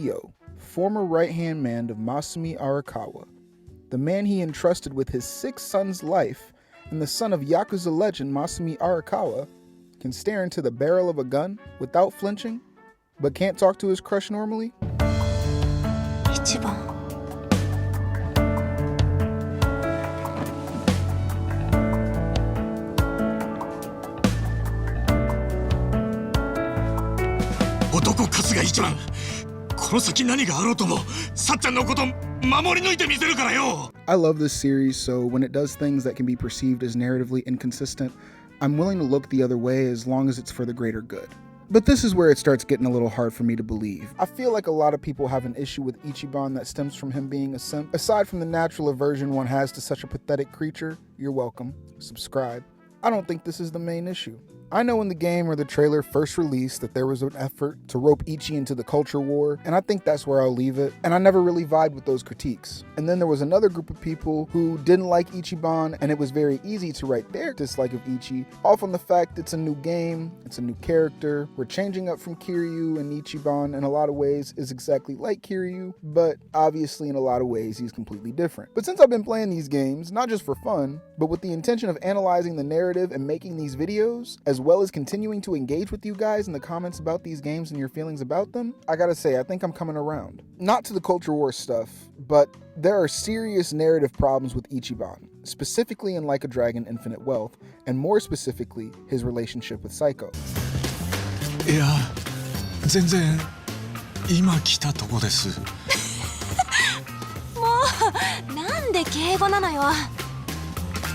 Kiryu, former right-hand man of Masumi Arakawa, the man he entrusted with his 6 sons' life, and the son of yakuza legend Masumi Arakawa, can stare into the barrel of a gun without flinching, but can't talk to his crush normally? Ichiban. 男勝つが一番。この先何があろうとも、さっちゃんのこと守り抜いてみせるからよ。 I love this series, so when it does things that can be perceived as narratively inconsistent, I'm willing to look the other way as long as it's for the greater good. But this is where it starts getting a little hard for me to believe. I feel like a lot of people have an issue with Ichiban that stems from him being a simp. Aside from the natural aversion one has to such a pathetic creature, you're welcome. Subscribe. I don't think this is the main issue. I know in the game or the trailer first released that there was an effort to rope Ichi into the culture war, and I think that's where I'll leave it, and I never really vibed with those critiques. And then there was another group of people who didn't like Ichiban, and it was very easy to write their dislike of Ichi off on the fact it's a new game, it's a new character, we're changing up from Kiryu, and Ichiban in a lot of ways is exactly like Kiryu, but obviously in a lot of ways he's completely different. But since I've been playing these games, not just for fun, but with the intention of analyzing the narrative and making these videos, as well as continuing to engage with you guys in the comments about these games and your feelings about them, I gotta say, I think I'm coming around. Not to the culture war stuff, but there are serious narrative problems with Ichiban, specifically in Like a Dragon Infinite Wealth, and more specifically, his relationship with Psycho. いや、全然今来たとこです。もう、なんで敬語なのよ。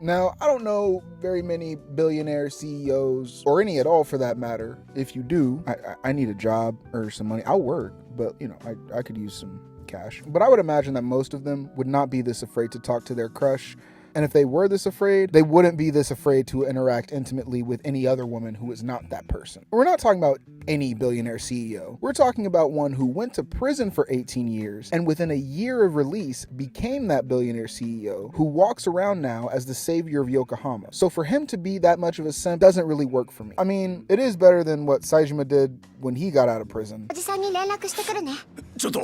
Now, I don't know very many billionaire CEOs, or any at all for that matter. If you do, I need a job or some money. I'll work, but you know, I could use some cash. But I would imagine that most of them would not be this afraid to talk to their crush. And if they were this afraid, they wouldn't be this afraid to interact intimately with any other woman who is not that person. We're not talking about any billionaire CEO. We're talking about one who went to prison for 18 years and within a year of release became that billionaire CEO who walks around now as the savior of Yokohama. So for him to be that much of a simp doesn't really work for me. I mean, it is better than what Saejima did when he got out of prison. ちょっと。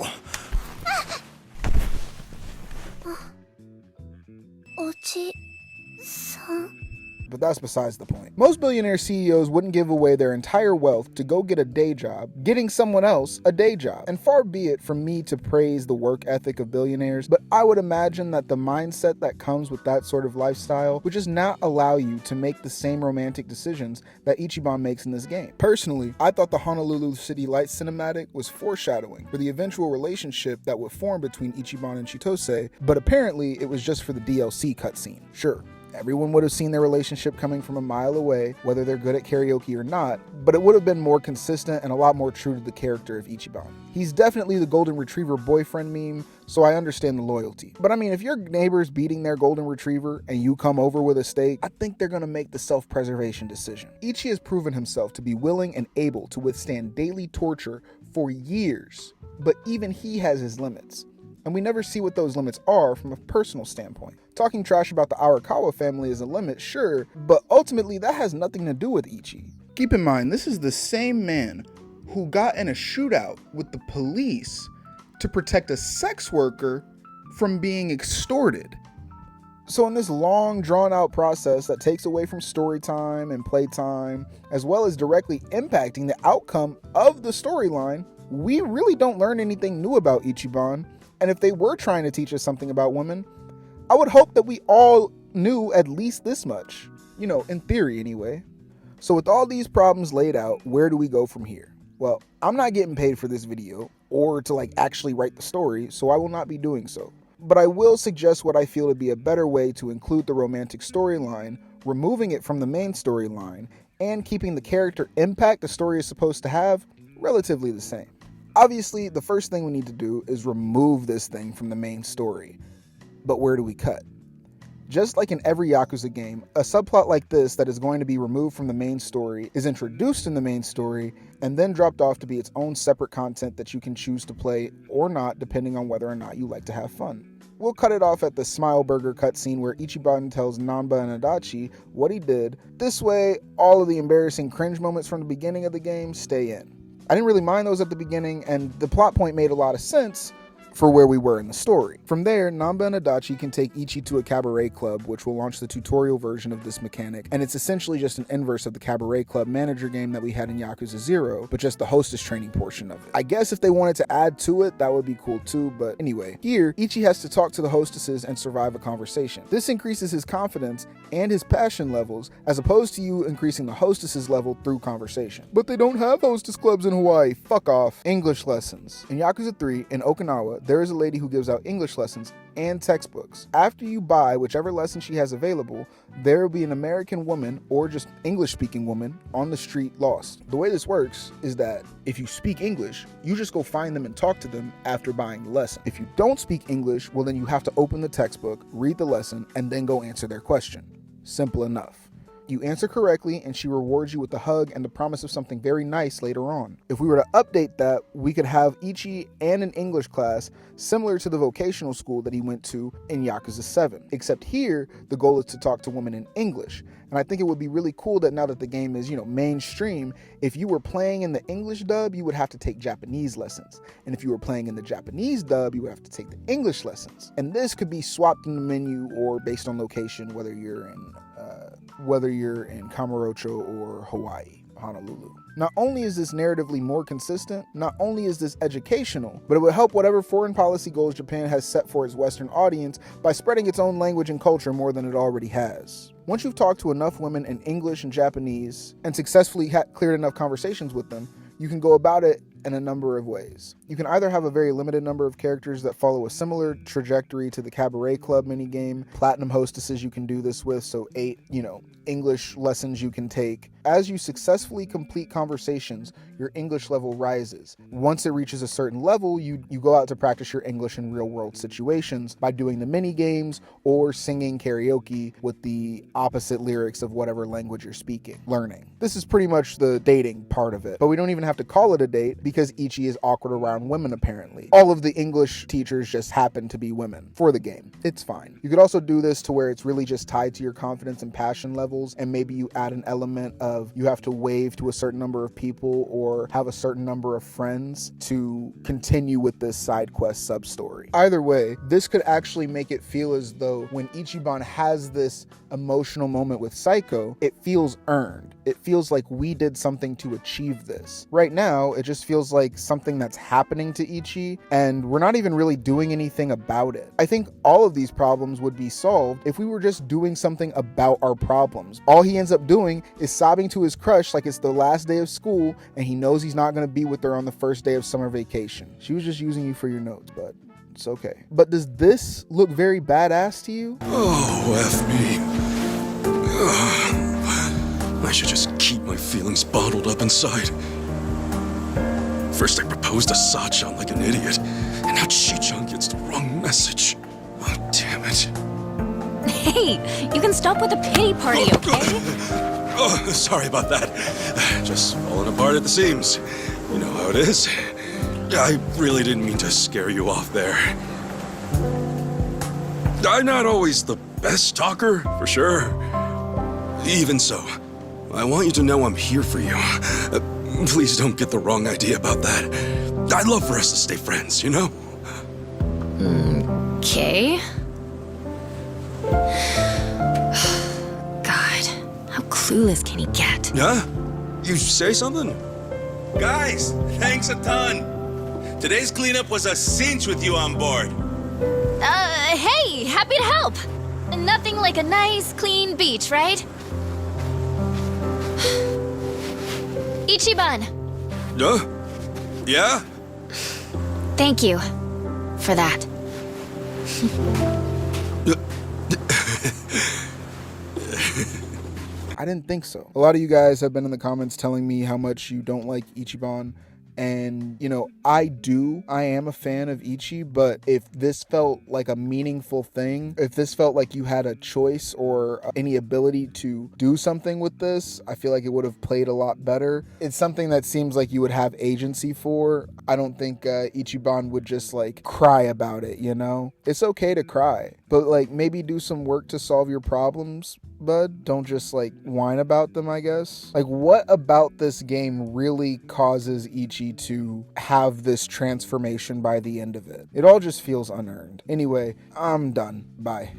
But that's besides the point. Most billionaire CEOs wouldn't give away their entire wealth to go get a day job, getting someone else a day job. And far be it from me to praise the work ethic of billionaires, but I would imagine that the mindset that comes with that sort of lifestyle would just not allow you to make the same romantic decisions that Ichiban makes in this game. Personally, I thought the Honolulu City Lights cinematic was foreshadowing for the eventual relationship that would form between Ichiban and Chitose, but apparently it was just for the DLC cutscene. Sure, everyone would have seen their relationship coming from a mile away, whether they're good at karaoke or not, but it would have been more consistent and a lot more true to the character of Ichiban. He's definitely the golden retriever boyfriend meme, so I understand the loyalty. But I mean, if your neighbor's beating their golden retriever and you come over with a steak, I think they're gonna make the self-preservation decision. Ichi has proven himself to be willing and able to withstand daily torture for years, but even he has his limits. And we never see what those limits are from a personal standpoint. Talking trash about the Arakawa family is a limit, sure, but ultimately that has nothing to do with Ichi. Keep in mind, this is the same man who got in a shootout with the police to protect a sex worker from being extorted. So in this long, drawn-out process that takes away from story time and playtime, as well as directly impacting the outcome of the storyline, we really don't learn anything new about Ichiban. And if they were trying to teach us something about women, I would hope that we all knew at least this much. You know, in theory anyway. So with all these problems laid out, where do we go from here? Well, I'm not getting paid for this video or to actually write the story, so I will not be doing so. But I will suggest what I feel to be a better way to include the romantic storyline, removing it from the main storyline, and keeping the character impact the story is supposed to have relatively the same. Obviously, the first thing we need to do is remove this thing from the main story. But where do we cut? Just like in every Yakuza game, a subplot like this that is going to be removed from the main story is introduced in the main story and then dropped off to be its own separate content that you can choose to play or not depending on whether or not you like to have fun. We'll cut it off at the Smile Burger cutscene where Ichiban tells Namba and Adachi what he did. This way, all of the embarrassing cringe moments from the beginning of the game stay in. I didn't really mind those at the beginning, and the plot point made a lot of sense for where we were in the story. From there, Namba and Adachi can take Ichi to a cabaret club, which will launch the tutorial version of this mechanic, and it's essentially just an inverse of the cabaret club manager game that we had in Yakuza 0, but just the hostess training portion of it. I guess if they wanted to add to it, that would be cool too, but anyway, here, Ichi has to talk to the hostesses and survive a conversation. This increases his confidence and his passion levels, as opposed to you increasing the hostess's level through conversation. But they don't have hostess clubs in Hawaii, fuck off. English lessons. In Yakuza 3, in Okinawa, there is a lady who gives out English lessons and textbooks. After you buy whichever lesson she has available, there will be an American woman or just English-speaking woman on the street lost. The way this works is that if you speak English, you just go find them and talk to them after buying the lesson. If you don't speak English, well then you have to open the textbook, read the lesson, and then go answer their question. Simple enough. You answer correctly and she rewards you with a hug and the promise of something very nice later on. If we were to update that, we could have Ichi and an English class similar to the vocational school that he went to in Yakuza 7. Except here, the goal is to talk to women in English. And I think it would be really cool that now that the game is, mainstream, if you were playing in the English dub, you would have to take Japanese lessons. And if you were playing in the Japanese dub, you would have to take the English lessons. And this could be swapped in the menu or based on location, whether you're in Kamurocho or Hawaii, Honolulu. Not only is this narratively more consistent, not only is this educational, but it will help whatever foreign policy goals Japan has set for its Western audience by spreading its own language and culture more than it already has. Once you've talked to enough women in English and Japanese and successfully cleared enough conversations with them, you can go about it in a number of ways. You can either have a very limited number of characters that follow a similar trajectory to the Cabaret Club minigame, platinum hostesses you can do this with, so 8, English lessons you can take. As you successfully complete conversations, your English level rises. Once it reaches a certain level, you go out to practice your English in real world situations by doing the mini games or singing karaoke with the opposite lyrics of whatever language you're learning. This is pretty much the dating part of it, but we don't even have to call it a date because Ichi is awkward around women apparently. All of the English teachers just happen to be women for the game. It's fine. You could also do this to where it's really just tied to your confidence and passion levels, and maybe you add an element of you have to wave to a certain number of people or have a certain number of friends to continue with this side quest sub-story. Either way, this could actually make it feel as though when Ichiban has this emotional moment with Psycho, it feels earned. It feels like we did something to achieve this. Right now, it just feels like something that's happening to Ichi, and we're not even really doing anything about it. I think all of these problems would be solved if we were just doing something about our problems. All he ends up doing is sobbing to his crush like it's the last day of school, and he knows he's not going to be with her on the first day of summer vacation. She was just using you for your notes, but it's okay. But does this look very badass to you? Oh, F me. I should just keep my feelings bottled up inside. First I proposed to Sachan like an idiot, and now Chichan gets the wrong message. Oh, damn it. Hey, you can stop with the pity party, okay? Oh, sorry about that. Just falling apart at the seams. You know how it is. I really didn't mean to scare you off there. I'm not always the best talker, for sure. Even so, I want you to know I'm here for you. Please don't get the wrong idea about that. I'd love for us to stay friends, you know? Okay. God, how clueless can he get? Yeah? You say something? Guys, thanks a ton. Today's cleanup was a cinch with you on board. Hey, happy to help. Nothing like a nice, clean beach, right? Ichiban. Yeah? Thank you for that. I didn't think so. A lot of you guys have been in the comments telling me how much you don't like Ichiban, And, you know, I am a fan of Ichi, but if this felt like a meaningful thing, if this felt like you had a choice or any ability to do something with this, I feel like it would have played a lot better. It's something that seems like you would have agency for. I don't think Ichiban would just like cry about it, you know? It's okay to cry, but like maybe do some work to solve your problems, bud. Don't just like whine about them, I guess. Like, what about this game really causes Ichi to have this transformation by the end of it? It all just feels unearned. Anyway, I'm done. Bye.